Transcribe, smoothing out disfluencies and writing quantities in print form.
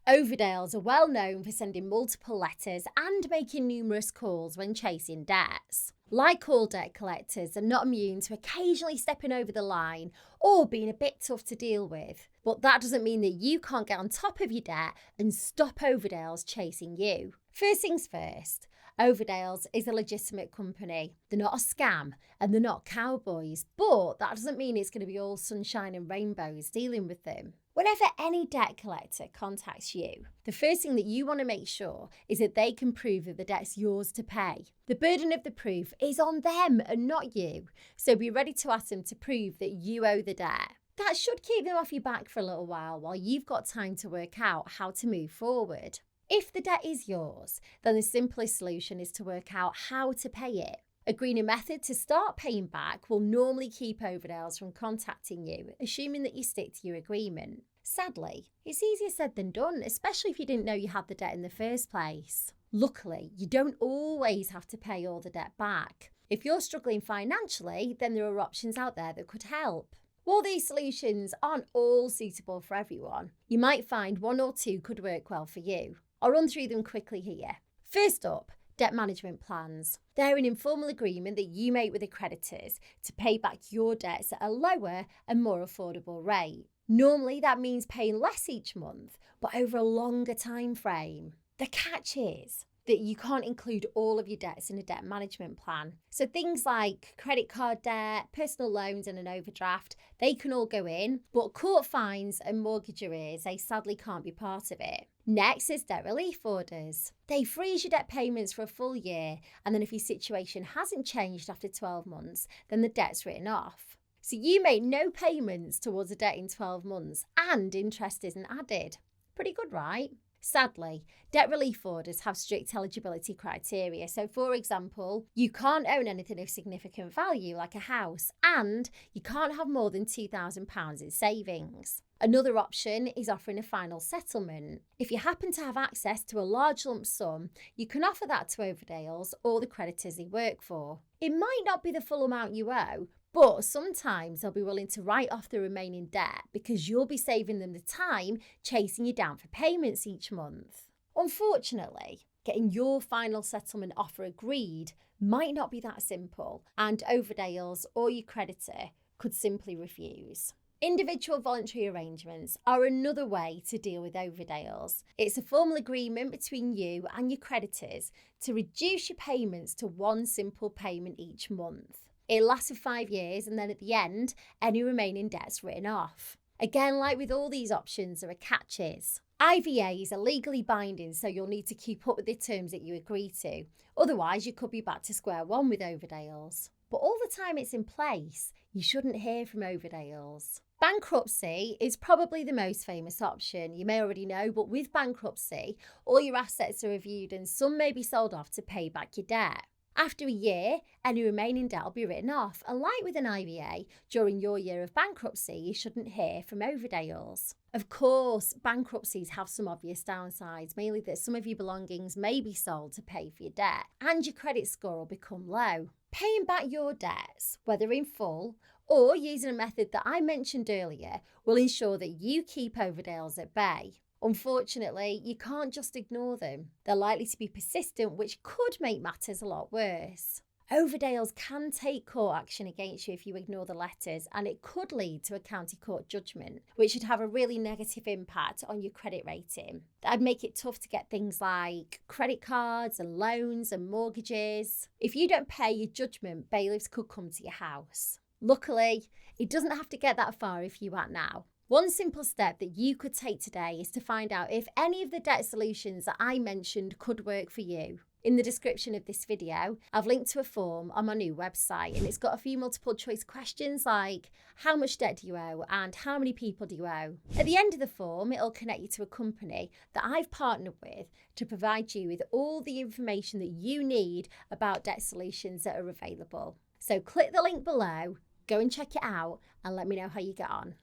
Overdales are well known for sending multiple letters and making numerous calls when chasing debts. Like all debt collectors, they're not immune to occasionally stepping over the line or being a bit tough to deal with. But that doesn't mean that you can't get on top of your debt and stop Overdales chasing you. First things first, Overdales is a legitimate company. They're not a scam and they're not cowboys, but that doesn't mean it's going to be all sunshine and rainbows dealing with them. Whenever any debt collector contacts you, the first thing that you want to make sure is that they can prove that the debt's yours to pay. The burden of the proof is on them and not you, so be ready to ask them to prove that you owe the debt. That should keep them off your back for a little while you've got time to work out how to move forward. If the debt is yours, then the simplest solution is to work out how to pay it. Agreeing a method to start paying back will normally keep Overdales from contacting you, assuming that you stick to your agreement. Sadly, it's easier said than done, especially if you didn't know you had the debt in the first place. Luckily, you don't always have to pay all the debt back. If you're struggling financially, then there are options out there that could help. While these solutions aren't all suitable for everyone, you might find one or two could work well for you. I'll run through them quickly here. First up, debt management plans. They're an informal agreement that you make with the creditors to pay back your debts at a lower and more affordable rate. Normally that means paying less each month, but over a longer time frame. The catch is that you can't include all of your debts in a debt management plan. So things like credit card debt, personal loans and an overdraft, they can all go in, but court fines and mortgage arrears, they sadly can't be part of it. Next is debt relief orders. They freeze your debt payments for a full year, and then if your situation hasn't changed after 12 months, then the debt's written off. So you make no payments towards a debt in 12 months and interest isn't added. Pretty good, right? Sadly, debt relief orders have strict eligibility criteria. So for example, you can't own anything of significant value like a house and you can't have more than £2,000 in savings. Another option is offering a final settlement. If you happen to have access to a large lump sum, you can offer that to Overdales or the creditors they work for. It might not be the full amount you owe, but sometimes they'll be willing to write off the remaining debt because you'll be saving them the time chasing you down for payments each month. Unfortunately, getting your final settlement offer agreed might not be that simple, and Overdales or your creditor could simply refuse. Individual voluntary arrangements are another way to deal with Overdales. It's a formal agreement between you and your creditors to reduce your payments to one simple payment each month. It lasts for 5 years and then at the end, any remaining debt's written off. Again, like with all these options, there are catches. IVAs are legally binding, so you'll need to keep up with the terms that you agree to. Otherwise, you could be back to square one with Overdales. But all the time it's in place, you shouldn't hear from Overdales. Bankruptcy is probably the most famous option. You may already know, but with bankruptcy, all your assets are reviewed and some may be sold off to pay back your debt. After a year, any remaining debt will be written off, and like with an IVA, during your year of bankruptcy, you shouldn't hear from Overdales. Of course, bankruptcies have some obvious downsides, mainly that some of your belongings may be sold to pay for your debt, and your credit score will become low. Paying back your debts, whether in full or using a method that I mentioned earlier, will ensure that you keep Overdales at bay. Unfortunately, you can't just ignore them. They're likely to be persistent, which could make matters a lot worse. Overdales can take court action against you if you ignore the letters, and it could lead to a county court judgment, which would have a really negative impact on your credit rating. That'd make it tough to get things like credit cards and loans and mortgages. If you don't pay your judgment, bailiffs could come to your house. Luckily, it doesn't have to get that far if you act now. One simple step that you could take today is to find out if any of the debt solutions that I mentioned could work for you. In the description of this video, I've linked to a form on my new website, and it's got a few multiple choice questions like how much debt do you owe and how many people do you owe. At the end of the form, it'll connect you to a company that I've partnered with to provide you with all the information that you need about debt solutions that are available. So click the link below, go and check it out and let me know how you get on.